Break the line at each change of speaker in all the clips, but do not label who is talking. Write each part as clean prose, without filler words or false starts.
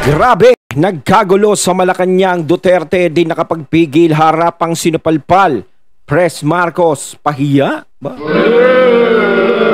Grabe! Nagkagulo sa Malacanang, Duterte din nakapagpigil harapang sinupalpal. Press Marcos, pahiya ba?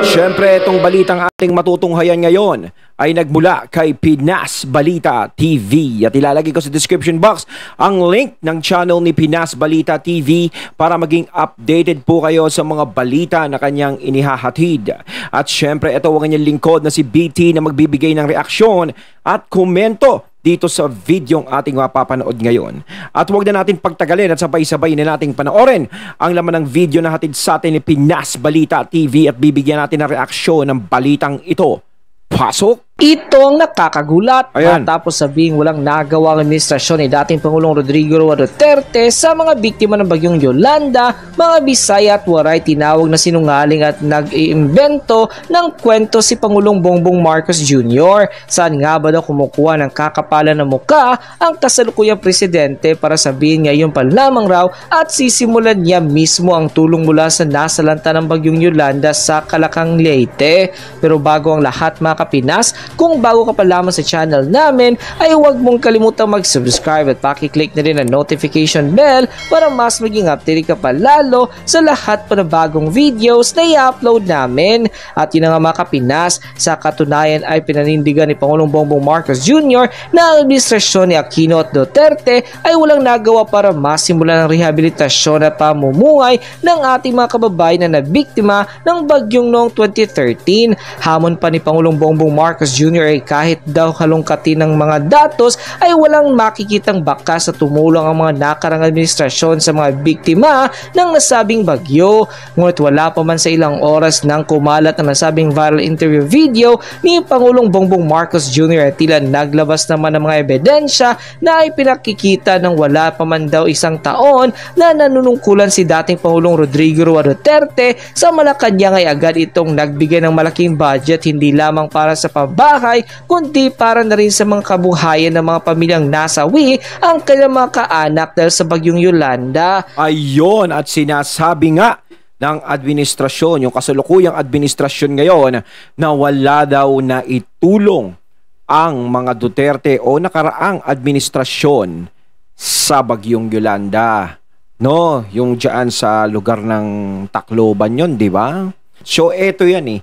Siyempre, itong balitang ating matutunghayan ngayon ay nagmula kay Pinas Balita TV. At ilalagay ko sa description box ang link ng channel ni Pinas Balita TV para maging updated po kayo sa mga balita na kanyang inihahatid. At siyempre, ito ang kanyang lingkod na si BT na magbibigay ng reaksyon at komento dito sa videong ating mapapanood ngayon. At huwag na natin pagtagalin at sabay-sabay na nating panoorin ang laman ng video na hatid sa atin ni Pinas Balita TV at bibigyan natin ng reaksyon ng balitang ito. Pasok!
Ito ang nakakagulat.
Ayan.
Matapos sabing walang nagawa ang administrasyon ni dating Pangulong Rodrigo Roa Duterte sa mga biktima ng bagyong Yolanda, mga Bisaya at Waray tinawag na sinungaling at nag-iimbento ng kwento si Pangulong Bongbong Marcos Jr. Saan nga ba daw kumukuha ng kakapalan ng muka ang kasalukuyang presidente para sabihin ngayon pa lamang raw at sisimulan niya mismo ang tulong mula sa nasalanta ng bagyong Yolanda sa Calacang, Leyte. Pero bago ang lahat mga kapinas, kung bago ka pa lamang sa channel namin ay huwag mong kalimutang mag-subscribe at pakiclick na rin ang notification bell para mas maging updated ka pa lalo sa lahat pa na bagong videos na i-upload namin. At yun nga mga kapinas, sa katunayan ay pinanindigan ni Pangulong Bongbong Marcos Jr. na ang administrasyon ni Aquino at Duterte ay walang nagawa para masimulan ang rehabilitasyon at pamumuhay ng ating mga kababayan na nabiktima ng bagyong noong 2013. Hamon pa ni Pangulong Bongbong Marcos Jr. ay kahit daw halongkatin ng mga datos ay walang makikitang bakas sa tumulong ang mga nakarang administrasyon sa mga biktima ng nasabing bagyo. Ngunit wala pa man sa ilang oras nang kumalat ang nasabing viral interview video ni Pangulong Bongbong Marcos Jr. at tila naglabas naman ng mga ebidensya na ay pinakikita ng wala pa man daw isang taon na nanunungkulan si dating Pangulong Rodrigo Roa Duterte sa Malacanang ay agad itong nagbigay ng malaking budget hindi lamang para sa pabahay kundi para na rin sa mga kabuhayan ng mga pamilyang nasawi ang kanilang mga kaanak dahil sa bagyong Yolanda.
Ayon, at sinasabi nga ng administrasyon, yung kasalukuyang administrasyon ngayon, na wala daw na itulong ang mga Duterte o nakaraang administrasyon sa bagyong Yolanda. No, yung dyan sa lugar ng Tacloban yon, di ba? So eto yan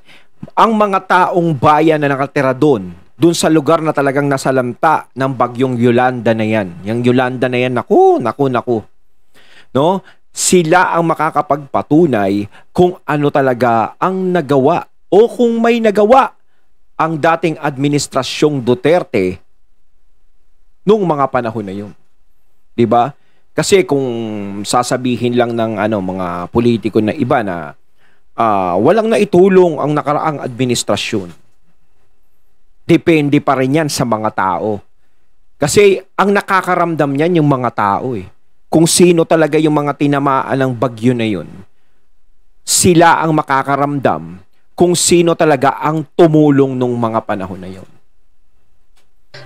ang mga taong bayan na nakatira doon sa lugar na talagang nasalanta ng bagyong Yolanda na yan. Yung Yolanda na yan, naku. No? Sila ang makakapagpatunay kung ano talaga ang nagawa o kung may nagawa ang dating administrasyong Duterte nung mga panahon na yun. Diba? Kasi kung sasabihin lang ng mga politiko na iba na walang naitulong ang nakaraang administrasyon, depende pa rin yan sa mga tao. Kasi ang nakakaramdam niyan yung mga tao Kung sino talaga yung mga tinamaan ng bagyo na yun, sila ang makakaramdam kung sino talaga ang tumulong nung mga panahon na yun.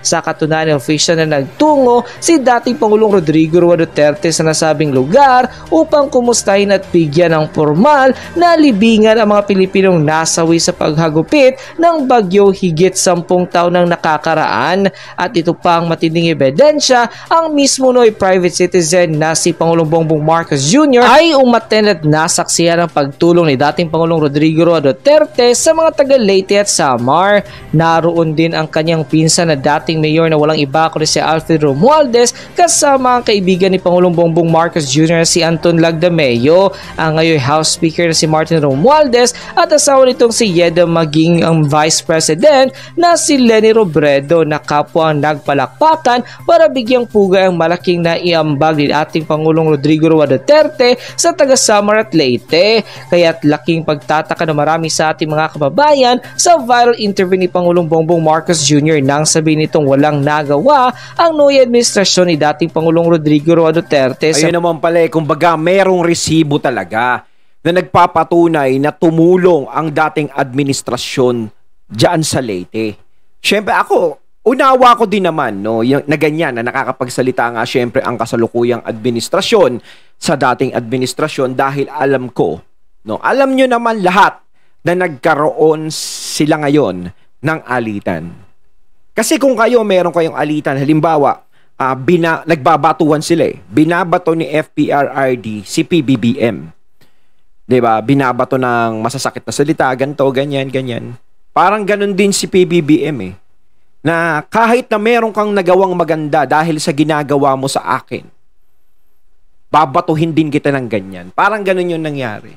Sa katunayan, official na nagtungo si dating Pangulong Rodrigo Roa Duterte sa nasabing lugar upang kumustahin at bigyan ng formal na libingan ang mga Pilipinong nasawi sa paghagupit ng bagyo higit 10 taon nang nakakaraan. At ito pa ang matinding ebidensya, ang mismo noy private citizen na si Pangulong Bongbong Marcos Jr. ay umattend at nasaksihan ang pagtulong ni dating Pangulong Rodrigo Roa Duterte sa mga taga Leyte at Samar. Naroon din ang kanyang pinsan na dating mayor na walang iba kundi si Alfred Romualdez kasama ang kaibigan ni Pangulong Bongbong Marcos Jr. si Anton Lagdameo, ang ngayon House Speaker na si Martin Romualdez at asawa nitong si Yeda maging ang Vice President na si Leni Robredo na kapwa ang nagpalakpakan para bigyang pugay ang malaking naiambag ni ating Pangulong Rodrigo Roa Duterte sa taga Samar at Leyte. Kaya't laking pagtataka na marami sa ating mga kababayan sa viral interview ni Pangulong Bongbong Marcos Jr. nang sabihin nitong walang nagawa ang Noy administrasyon ni dating Pangulong Rodrigo Roa Duterte.
Ayun naman pala kumbaga merong resibo talaga na nagpapatunay na tumulong ang dating administrasyon dyan sa Leyte. Siyempre ako, unawa ko din naman na ganyan na nakakapagsalita nga siyempre ang kasalukuyang administrasyon sa dating administrasyon dahil alam ko, alam nyo naman lahat na nagkaroon sila ngayon ng alitan. Kasi kung meron kayong alitan, halimbawa, nagbabatuhan sila eh. Binabato ni FPRRD si PBBM. 'Di ba? Binabato ng masasakit na salita, ganito, ganyan, ganyan. Parang ganun din si PBBM eh. Na kahit na meron kang nagawang maganda dahil sa ginagawa mo sa akin, babatuhin din kita ng ganyan. Parang ganun yung nangyari.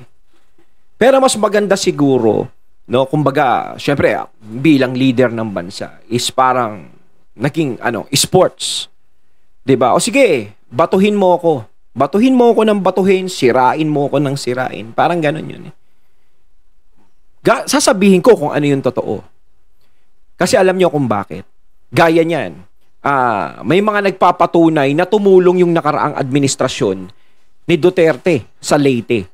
Pero mas maganda siguro, no, kumbaga, syempre, bilang leader ng bansa is parang naging sports. 'Di ba? O sige, batuhin mo ako. Batuhin mo ako ng batuhin, sirain mo ako ng sirain. Parang ganun yun eh. Sasabihin ko kung ano yung totoo. Kasi alam niyo kung bakit. Gaya niyan. May mga nagpapatunay na tumulong yung nakaraang administrasyon ni Duterte sa Leyte.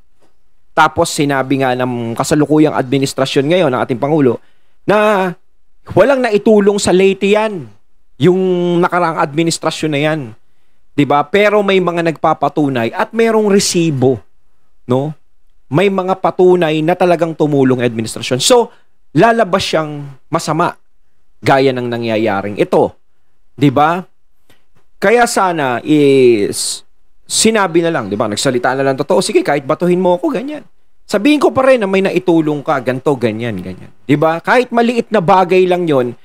Tapos sinabi nga ng kasalukuyang administrasyon ngayon ng ating Pangulo na walang naitulong sa Leyte yan. Yung nakaraang administrasyon na yan. 'Di ba? Pero may mga nagpapatunay at merong resibo, no? May mga patunay na talagang tumulong ang administrasyon. So, lalabas siyang masama gaya ng nangyayaring ito. 'Di ba? Kaya sana is sinabi na lang, 'di ba? Nagsalita na lang totoo. Sige, kahit batuhin mo ako ganyan. Sabihin ko pa rin na may naitulong ka, ganto, ganyan, ganyan. 'Di ba? Kahit maliit na bagay lang 'yon,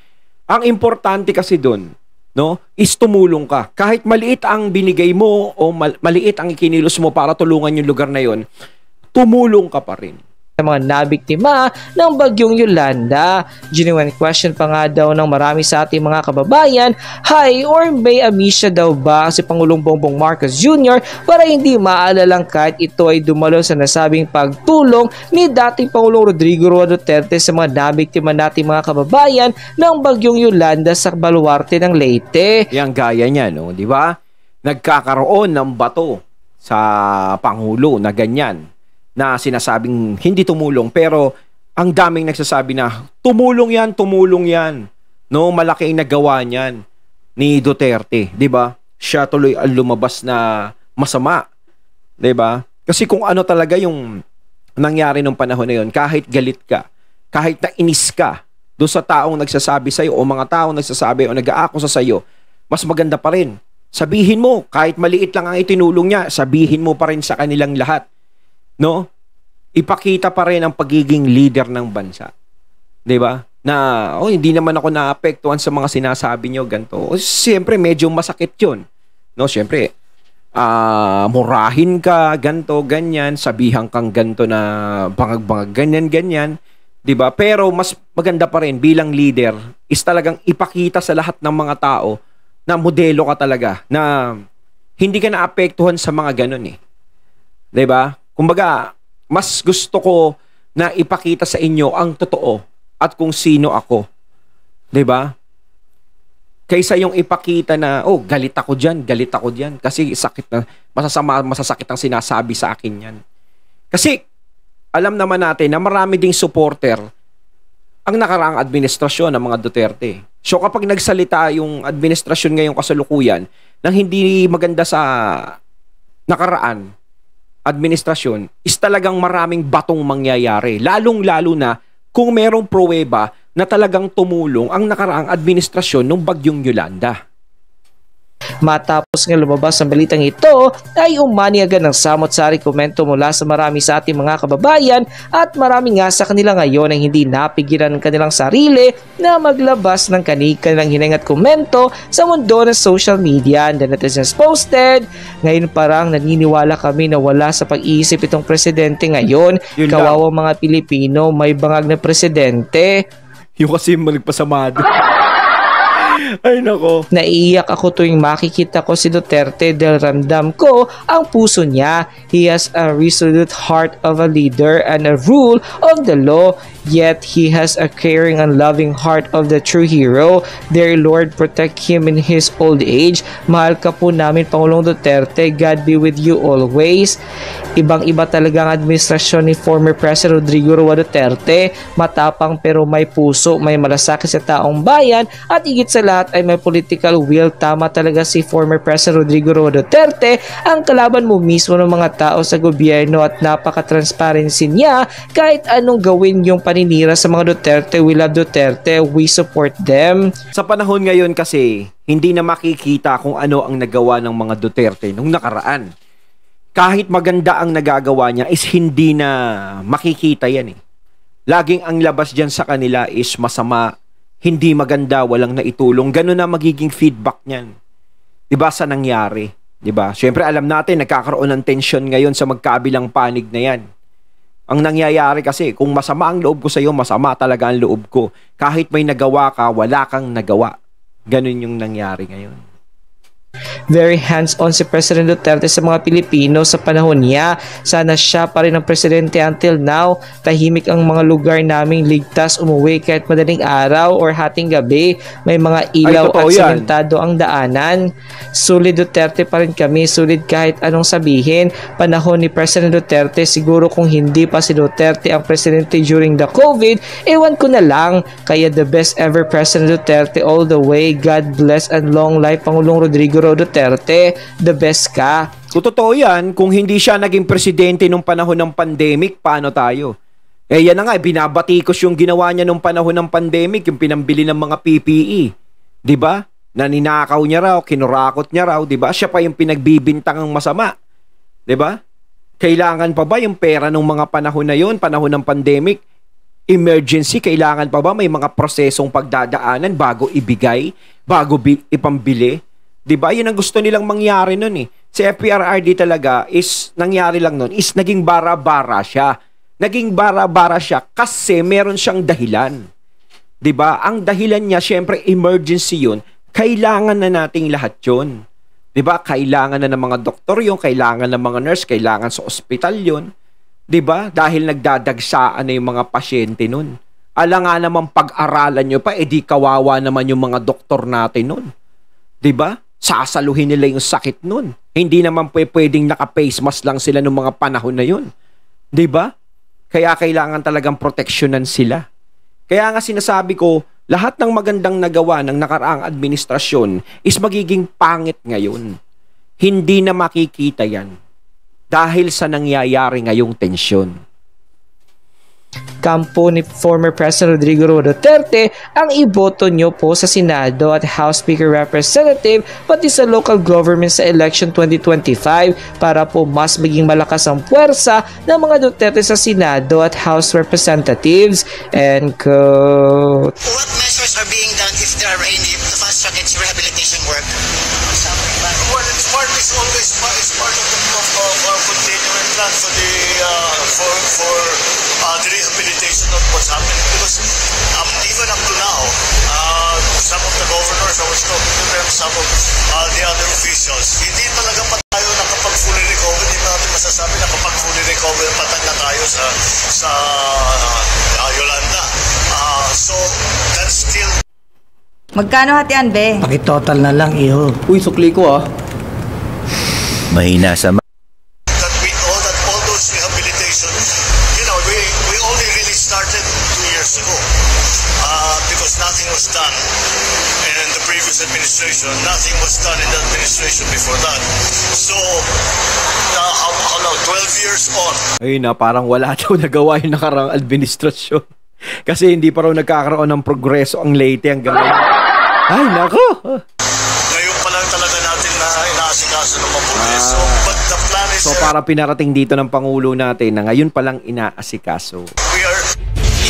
ang importante kasi doon, no, is tumulong ka. Kahit maliit ang binigay mo o maliit ang ikinilos mo para tulungan yung lugar na 'yon, tumulong ka pa rin.
Mga nabiktima ng bagyong Yolanda. Genuine question pa nga daw ng marami sa ating mga kababayan, hi or may amnesia daw ba si Pangulong Bongbong Marcos Jr. para hindi maalalang kahit ito ay dumalo sa nasabing pagtulong ni dating Pangulong Rodrigo Roa Duterte sa mga nabiktima nating mga kababayan ng bagyong Yolanda sa baluarte ng Leyte.
Yang gaya niya, no, di ba? Nagkakaroon ng bato sa Pangulo na ganyan, na sinasabing hindi tumulong, pero ang daming nagsasabi na tumulong yan, no, malaki ang nagawa niyan ni Duterte, 'di ba? Siya tuloy ang lumabas na masama, 'di ba? Kasi kung ano talaga yung nangyari nung panahon na yon, kahit galit ka, kahit nainis ka doon sa taong nagsasabi sa iyo o mga taong nagsasabi o nag-aakusa sa iyo, mas maganda pa rin sabihin mo, kahit maliit lang ang itinulong niya, sabihin mo pa rin sa kanilang lahat. No? Ipakita pa rin ang pagiging leader ng bansa. 'Di ba? Na hindi naman ako naapektuhan sa mga sinasabi niyo ganto. Siyempre medyo masakit 'yun. No, siyempre murahin ka, ganto, ganyan, sabihan kang ganto na bangag-bangag, ganyan, 'di ba? Pero mas maganda pa rin bilang leader is talagang ipakita sa lahat ng mga tao na modelo ka talaga, na hindi ka naapektuhan sa mga ganun eh. 'Di ba? Kumbaga, mas gusto ko na ipakita sa inyo ang totoo at kung sino ako. 'Di ba? Kaysa yung ipakita na, galit ako diyan kasi sakit na, masasakit ang sinasabi sa akin 'yan. Kasi alam naman natin na marami ding supporter ang nakaraang administrasyon ng mga Duterte. So kapag nagsalita yung administrasyon ngayong kasalukuyan nang hindi maganda sa nakaraan administrasyon, is talagang maraming batong mangyayari. Lalong-lalo na kung merong pruweba na talagang tumulong ang nakaraang administrasyon ng bagyong Yolanda.
Matapos nga lumabas ang balitang ito, ay umani agad ng samot-sari komento mula sa marami sa ating mga kababayan at marami nga sa kanila ngayon ang hindi napigilan ng kanilang sarili na maglabas ng kanilang hininga at komento sa mundo ng social media. And the netizens posted, ngayon parang naniniwala kami na wala sa pag-iisip itong presidente ngayon. Kawawa mga Pilipino, may bangag na presidente.
Yung kasi malagpasamado. Ay nako.
Naiiyak ako tuwing makikita ko si Duterte dahil ramdam ko ang puso niya. He has a resolute heart of a leader and a rule of the law, yet he has a caring and loving heart of the true hero. Dear Lord, protect him in his old age. Mahal ka po namin, Pangulong Duterte. God be with you always. Ibang-iba talaga ang administrasyon ni former President Rodrigo Roa Duterte. Matapang pero may puso, may malasakit sa taong bayan at higit sa lahat ay may political will. Tama talaga si former President Rodrigo Roa Duterte, ang kalaban mo mismo ng mga tao sa gobyerno at napaka-transparency niya. Kahit anong gawin yung paninira sa mga Duterte, we love Duterte, we support them.
Sa panahon ngayon kasi, hindi na makikita kung ano ang nagawa ng mga Duterte nung nakaraan. Kahit maganda ang nagagawa niya is hindi na makikita yan eh. Laging ang labas dyan sa kanila is masama, hindi maganda, walang naitulong. Ganun na magiging feedback niyan. Diba sa nangyari? Diba? Siyempre alam natin, nagkakaroon ng tension ngayon sa magkabilang panig na yan. Ang nangyayari kasi, kung masama ang loob ko sa iyo, masama talaga ang loob ko. Kahit may nagawa ka, wala kang nagawa. Ganun yung nangyari ngayon.
Very hands-on si President Duterte sa mga Pilipino sa panahon niya. Sana siya pa rin ang presidente until now. Tahimik ang mga lugar naming ligtas umuwi kahit madaling araw or hating gabi. May mga ilaw at sementado ang daanan. Sulit Duterte pa rin kami, sulit kahit anong sabihin. Panahon ni President Duterte, siguro kung hindi pa si Duterte ang presidente during the COVID, ewan ko na lang. Kaya the best ever President Duterte all the way. God bless and long life Pangulong Rodrigo Roa Duterte, the best ka.
Kung totoo yan, kung hindi siya naging presidente nung panahon ng pandemic, paano tayo? Eh yan na nga, binabatikos yung ginawa niya nung panahon ng pandemic, yung pinambili ng mga PPE. Diba? Na ninakaw niya raw, kinurakot niya raw, diba? Siya pa yung pinagbibintangang masama. Diba? Kailangan pa ba yung pera nung mga panahon na yun, panahon ng pandemic? Emergency, kailangan pa ba may mga prosesong pagdadaanan bago ibigay, bago ipambili? Diba? Yun ang gusto nilang mangyari nun eh. Si FPRRD talaga is, nangyari lang nun, is naging bara-bara siya. Naging bara-bara siya kasi meron siyang dahilan. Diba? Ang dahilan niya, syempre emergency yun. Kailangan na nating lahat yun. Diba? Kailangan na ng mga doktor yun, kailangan ng mga nurse, kailangan sa ospital yun. Diba? Dahil nagdadagsaan na yung mga pasyente nun. Ala nga naman pag-aralan nyo pa, edi kawawa naman yung mga doktor natin nun. Diba? Sasaluhin nila yung sakit nun. Hindi naman pwedeng naka-face mask lang sila nung mga panahon na yun. Diba? Kaya kailangan talagang proteksyonan sila. Kaya nga sinasabi ko, lahat ng magandang nagawa ng nakaraang administrasyon is magiging pangit ngayon. Hindi na makikita yan. Dahil sa nangyayari ngayong tensyon.
Kampo ni former President Rodrigo Roa Duterte ang iboto nyo po sa Senado at House Speaker Representative pati sa local government sa election 2025 para po mas maging malakas ang puwersa ng mga Duterte sa Senado at House Representatives. And
what measures are being done if there are any to fast-track its rehabilitation work?
Well, it's part of our continuing plan for the rehabilitation of what's happening, because even up to now, some of the governors, I was talking to them, some of the other officials, hindi talaga pa tayo nakapag-fully recover. Hindi natin masasabi na kapag fully recover patag na tayo sa Yolanda. So that's still.
Magkano hatian, be?
Pakitotal na lang, iho.
Uy, sukli ko ah. Mahina sa
That all those rehabilitation, we only really started 2 years ago because nothing was done in the previous administration. Nothing was done in the administration before that. So, 12 years on.
Ayun na, parang wala daw nagawa yung nakarang administrasyon. Kasi hindi pa raw nagkakaroon ng progreso ang Leyte hanggang ngayon. Ay, nako!
Ngayon pa lang talaga natin na inaasikaso ng mabuti. But the plan is...
So, para pinarating dito ng Pangulo natin na ngayon pa lang inaasikaso.
We are...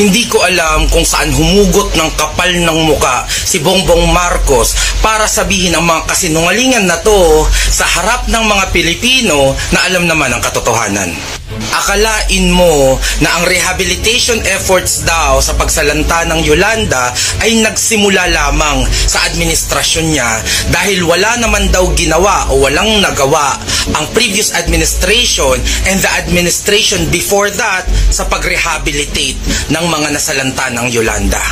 Hindi ko alam kung saan humugot ng kapal ng muka si Bongbong Marcos para sabihin ang mga kasinungalingan na to sa harap ng mga Pilipino na alam naman ang katotohanan. Akalain mo na ang rehabilitation efforts daw sa pagsalanta ng Yolanda ay nagsimula lamang sa administrasyon niya dahil wala naman daw ginawa o walang nagawa ang previous administration and the administration before that sa pag-rehabilitate ng mga nasalanta ng Yolanda.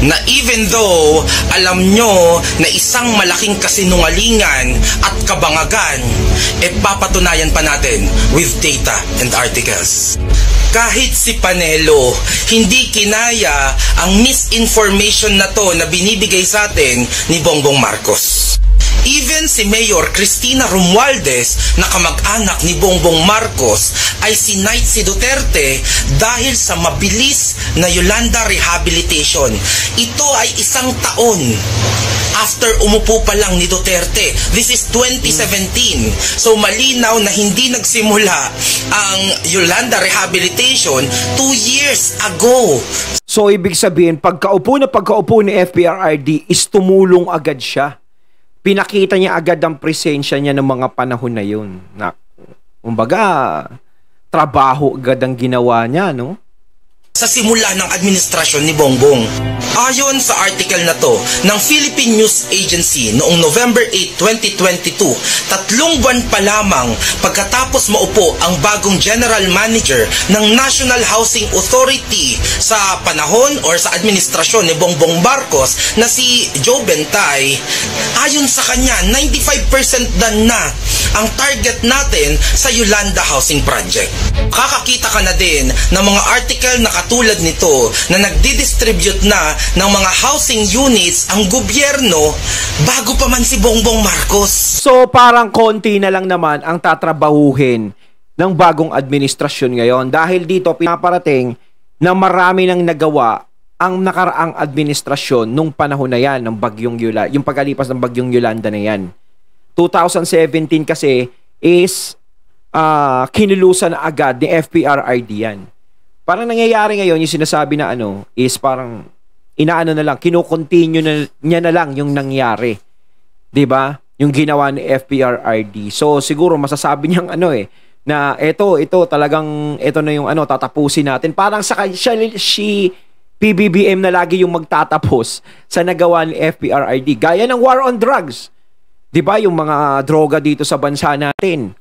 Na even though alam nyo na isang malaking kasinungalingan at kabangagan, papatunayan pa natin with data and articles. Kahit si Panelo, hindi kinaya ang misinformation na to na binibigay sa atin ni Bongbong Marcos. Even si Mayor Cristina Romualdez na kamag-anak ni Bongbong Marcos ay sinight si Duterte dahil sa mabilis na Yolanda rehabilitation. Ito ay 1 taon after umupo pa lang ni Duterte. This is 2017. So malinaw na hindi nagsimula ang Yolanda rehabilitation 2 years ago.
So ibig sabihin, pagkaupo ni FPRRD is tumulong agad siya. Pinakita niya agad ang presensya niya ng mga panahon na yun. Kumbaga, trabaho agad ang ginawa niya, no?
Sa simula ng administrasyon ni Bongbong. Ayon sa article na to ng Philippine News Agency noong November 8, 2022, 3 buwan pa lamang pagkatapos maupo ang bagong General Manager ng National Housing Authority sa panahon or sa administrasyon ni Bongbong Marcos na si Joe Bentay, ayon sa kanya, 95% done na ang target natin sa Yolanda Housing Project. Kakakita ka na din ng mga article na katulad nito na nagdi-distribute na ng mga housing units ang gobyerno bago pa man si Bongbong Marcos.
So parang konti na lang naman ang tatrabahuhin ng bagong administrasyon ngayon dahil dito pinaparating na marami nang nagawa ang nakaraang administrasyon nung panahon na yan ng Bagyong Yolanda, yung pagkalipas ng Bagyong Yolanda na yan. 2017 kasi is kinulusan na agad ni FPRRD yan. Parang nangyayari ngayon yung sinasabi na is parang inaano na lang, kino-continue na niya na lang yung nangyari. 'Di ba? Yung ginawa ni FPRRD. So siguro masasabi niyang na ito talagang ito na yung tatapusin natin. Parang si PBBM na lagi yung magtatapos sa nagawa ni FPRRD. Gaya ng war on drugs. 'Di ba? Yung mga droga dito sa bansa natin.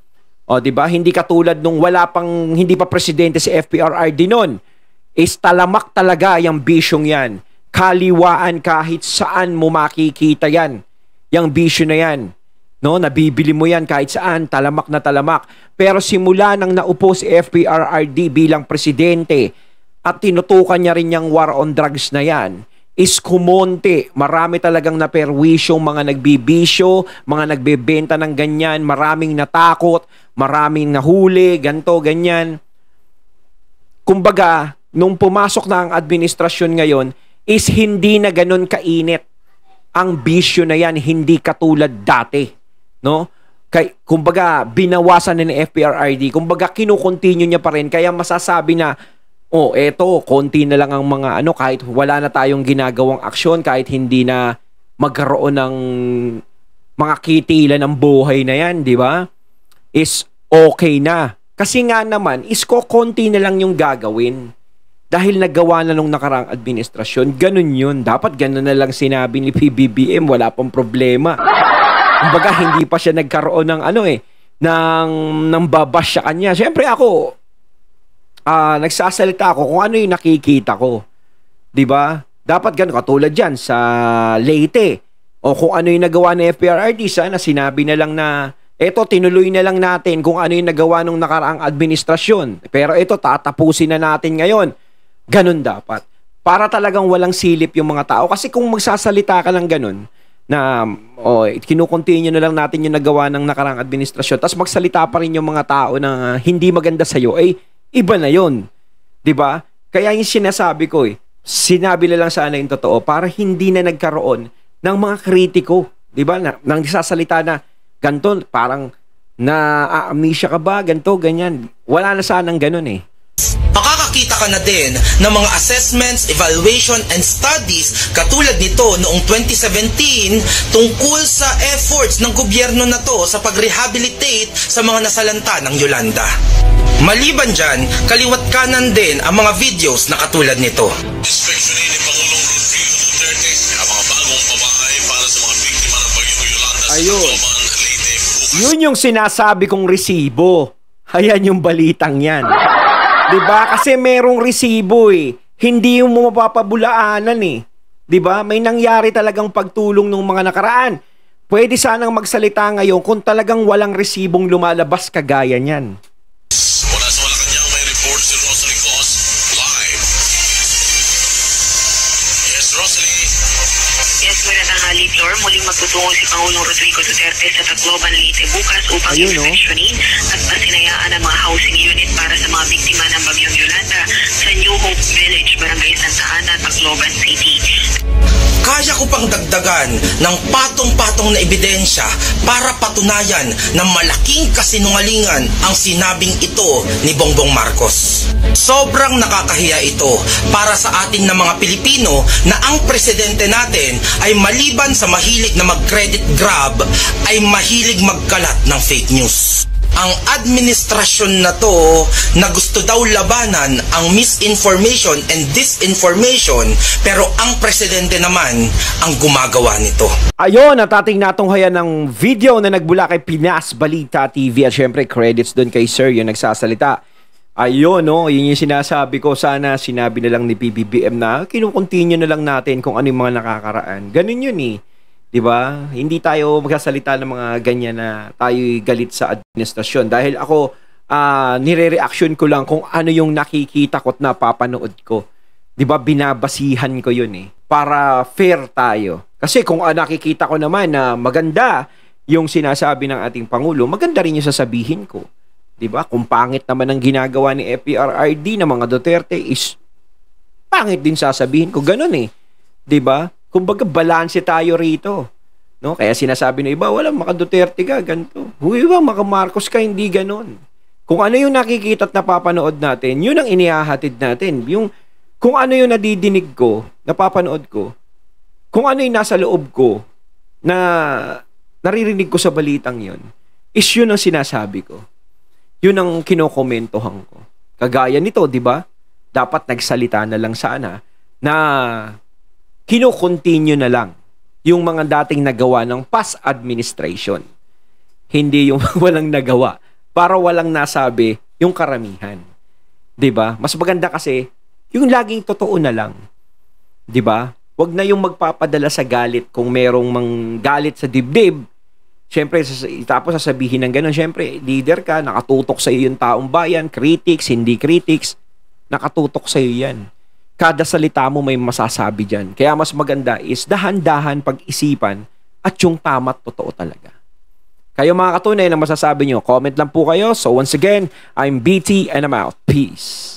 O 'di ba? Hindi katulad nung hindi pa presidente si FPRRD noon. Is talamak talaga yung bisyong 'yan. Kaliwaan kahit saan mo makikita 'yan. Yang bisyo na 'yan. No, nabibili mo 'yan kahit saan, talamak na talamak. Pero simula nang naupo si FPRRD bilang presidente at tinutukan niya rin yung war on drugs na 'yan, is kumonte. Marami talagang naperwisyong mga nagbibisyo, mga nagbebenta ng ganyan, maraming natakot, maraming nahuli, ganto, ganyan. Kumbaga, nung pumasok na ang administrasyon ngayon, is hindi na ganun kainit. Ang bisyo na yan, hindi katulad dati. No? Kumbaga, binawasan na ni FPRRD. Kumbaga, kinukontinue niya pa rin. Kaya masasabi na, eto, konti na lang ang mga kahit wala na tayong ginagawang aksyon, kahit hindi na magkaroon ng mga kitilan ng buhay na yan, di ba? Is okay na. Kasi nga naman, is konti na lang yung gagawin. Dahil nagawa na nung nakarang administrasyon, ganun yun. Dapat ganun na lang sinabi ni PBBM, wala pang problema. Kumbaga, hindi pa siya nagkaroon ng ng babash sa kanya. Siyempre ako, nagsasalita ako kung ano yung nakikita ko. 'Di ba? Dapat ganun katulad diyan sa Leyte. O kung ano yung nagawa ng FPRRD, sana sinabi na lang na eto, tinuloy na lang natin kung ano yung nagawa nung nakaraang administrasyon. Pero ito, tatapusin na natin ngayon. Ganun dapat. Para talagang walang silip yung mga tao. Kasi kung magsasalita ka ng ganun, na kinukontinue na lang natin yung nagawa ng nakaraang administrasyon, tapos magsalita pa rin yung mga tao na hindi maganda sa'yo, iba na yun. 'Di ba? Kaya yung sinasabi ko sinabi na lang sana yung totoo para hindi na nagkaroon ng mga kritiko. 'Di ba? Nang sasalita na ganito, parang na-amnesia ka ba? Ganito, ganyan. Wala na sanang ganun
Makakakita ka na din ng mga assessments, evaluation, and studies katulad nito noong 2017 tungkol sa efforts ng gobyerno na to sa pag-rehabilitate sa mga nasalanta ng Yolanda. Maliban dyan, kaliwat kanan din ang mga videos na katulad nito.
Inspeksyonin ni Pangulong Rodrigo Duterte ang mga bagong pabahay para sa mga biktima ng Bagyong Yolanda sa Tacloban, Leyte, bukas.
Yun yung sinasabi kong resibo. Ayan yung balitang yan. 'Di ba? Kasi merong resibo Hindi mo mapapabulaanan 'Di ba? May nangyari talagang pagtulong ng mga nakaraan. Pwede sanang magsalita ngayon kung talagang walang resibong lumalabas kagaya niyan.
Mula sa Malacanang, may report si Rosalie
Yes, magandang tanghali, Flor. Muling magtutungo si Pangulong Rodrigo Duterte sa Tacloban, Leyte bukas upang inspeksyonin at pasinayaan ang mga housing unit para sa mga biktima ng Bagyong Yolanda sa New Hope Village, Barangay Santa Ana, Tacloban City.
Kaya ko pang dagdagan ng patong-patong na ebidensya para patunayan na malaking kasinungalingan ang sinabing ito ni Bongbong Marcos. Sobrang nakakahiya ito para sa atin na mga Pilipino na ang presidente natin ay maliban sa mahilig na mag-credit grab ay mahilig magkalat ng fake news. Ang administrasyon na to na gusto daw labanan ang misinformation and disinformation pero ang presidente naman ang gumagawa nito.
Ayun, at ating natunghayan ng video na nagbula kay Pinas Balita TV at syempre credits doon kay Sir yung nagsasalita. Ayun, no, yun yung sinasabi ko, sana sinabi na lang ni PBBM na kinukontinue na lang natin kung ano yung mga nakakaraan. Ganun yun eh. 'Di ba? Hindi tayo magsasalita ng mga ganyan na tayo'y galit sa administrasyon dahil ako nire-reaction ko lang kung ano yung nakikita ko at napapanood ko. 'Di ba? Binabasihan ko 'yun eh para fair tayo. Kasi kung nakikita ko naman na maganda yung sinasabi ng ating pangulo, maganda rin yung sasabihin ko. 'Di ba? Kung pangit naman ang ginagawa ni FPRRD ng mga Duterte is pangit din sasabihin ko. Ganun eh. 'Di ba? Kumbaga, balanse tayo rito. No? Kaya sinasabi ng iba, wala, maka Duterte ka, ganito. Huy ba, maka Marcos ka, hindi ganon. Kung ano yung nakikita at napapanood natin, yun ang inihahatid natin. Kung ano yung nadidinig ko, napapanood ko, kung ano yung nasa loob ko, na naririnig ko sa balitang yun, is yun ang sinasabi ko. Yun ang kinokomentohan ko. Kagaya nito, di ba? Dapat nagsalita na lang sana na kino-continue na lang yung mga dating nagawa ng past administration. Hindi yung walang nagawa para walang nasabi yung karamihan. 'Di ba? Mas maganda kasi yung laging totoo na lang. 'Di ba? Huwag na yung magpapadala sa galit kung merong manggalit sa dibdib. Siyempre, tapos sasabihin ng gano'n, siyempre, leader ka, nakatutok sa iyo yung taong bayan, critics, hindi critics, nakatutok sa iyo yan. Kada salita mo may masasabi dyan. Kaya mas maganda is dahan-dahan pag-isipan at yung tama't totoo talaga. Kayo mga katunay na masasabi nyo, comment lang po kayo. So once again, I'm BT and I'm out. Peace.